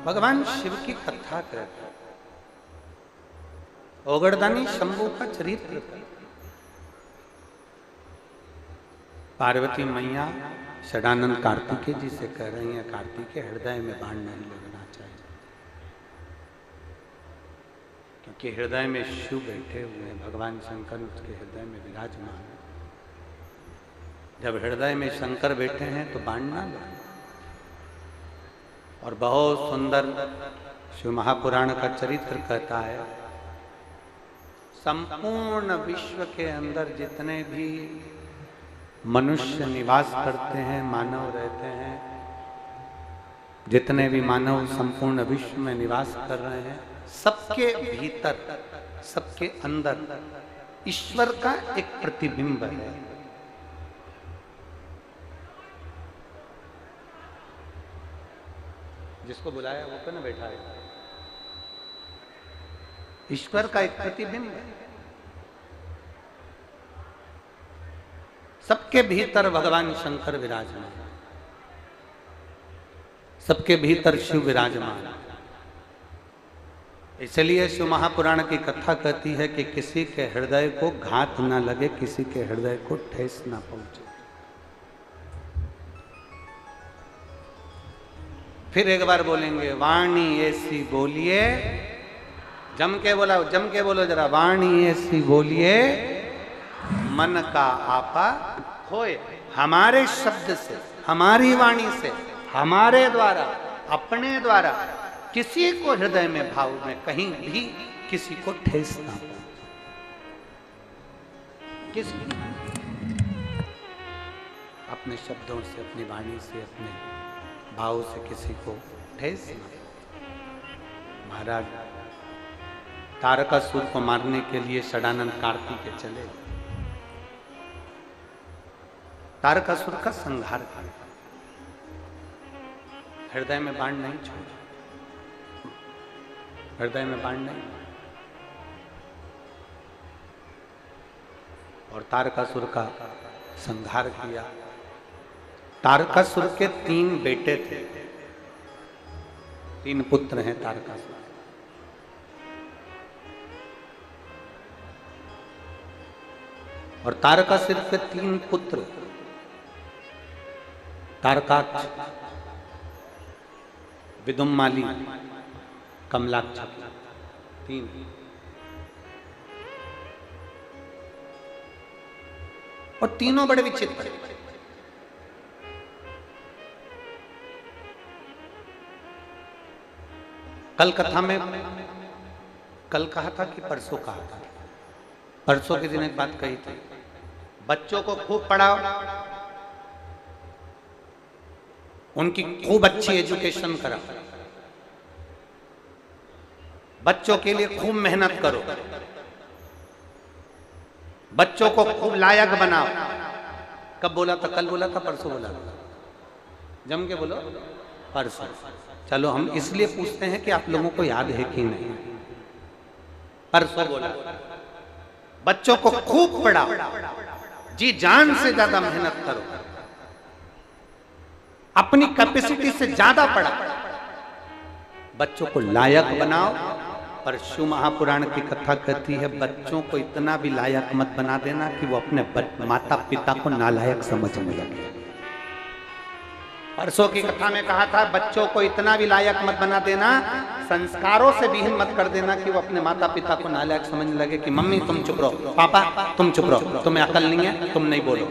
भगवान शिव की कथा करते, ओगड़दानी शंभू का चरित्र। पार्वती मैया षडानंद कार्तिकेय जी से कह रही हैं, कार्तिकेय हृदय में बाण नहीं लगना चाहिए, क्योंकि हृदय में शिव बैठे हुए हैं। भगवान शंकर उसके हृदय में विराजमान है। जब हृदय में शंकर बैठे हैं तो बाण ना लगे। और बहुत सुंदर शिव महापुराण का चरित्र कहता है, संपूर्ण विश्व के अंदर जितने भी मनुष्य निवास करते हैं, मानव रहते हैं, जितने भी मानव संपूर्ण विश्व में निवास कर रहे हैं, सबके भीतर, सबके अंदर ईश्वर का एक प्रतिबिंब है। जिसको बुलाया वो क्यों ना बैठा है? ईश्वर का एक प्रतिबिंब है। सबके भीतर भगवान शंकर विराजमान, सबके भीतर शिव विराजमान। इसलिए शिव महापुराण की कथा कहती है कि किसी के हृदय को घात ना लगे, किसी के हृदय को ठेस ना पहुंचे। फिर एक बार बोलेंगे, वाणी ऐसी बोलिए, जम के बोलो जरा, वाणी ऐसी बोलिए मन का आपा होए। हमारे शब्द से, हमारी वाणी से, हमारे द्वारा, अपने द्वारा किसी को हृदय में, भाव में कहीं भी किसी को ठेस ना हो। किसी अपने शब्दों से, अपनी वाणी से, अपने भाव से किसी को ठेस ना हो। महाराज तारकासुर को मारने के लिए षडानंद कार्तिकेय चले, तारकासुर का संहार किया, हृदय में बाण नहीं छोड़ा, हृदय में बाण नहीं। और तारकासुर का संहार किया। तारकासुर के 3 बेटे थे, 3 पुत्र हैं तारकासुर। और तारकासुर के 3 पुत्र, तारकाक्ष, विदुम्माली, कमलाक्ष, 3। और तीनों बड़े विचित्र। कल कथा में, कल कहा था कि परसों कहा था, परसों के दिन एक बात कही थी, बच्चों को खूब पढ़ाओ, उनकी खूब अच्छी एजुकेशन कराओ, बच्चों के लिए खूब मेहनत करो, बच्चों को खूब लायक बनाओ। कब बोला था? कल बोला था, परसों बोला था? जम के बोलो, परसों। चलो हम इसलिए पूछते हैं कि आप लोगों को याद है कि नहीं। परसों बोला, बच्चों को खूब पढ़ाओ, जी जान से ज्यादा मेहनत करो, अपनी कैपेसिटी से ज्यादा पढ़ाओ, बच्चों को लायक बनाओ। पर शिव महापुराण की कथा कहती है, बच्चों को इतना भी लायक मत बना देना कि वो अपने माता पिता को नालायक समझने लगे। परसों की कथा में कहा था, बच्चों को इतना भी लायक मत बना देना, संस्कारों से विहीन मत कर देना कि वो अपने माता पिता को नालायक समझने लगे कि मम्मी तुम चुप रहो, पापा तुम चुप रहो, तुम्हें अकल नहीं है, तुम नहीं बोलो।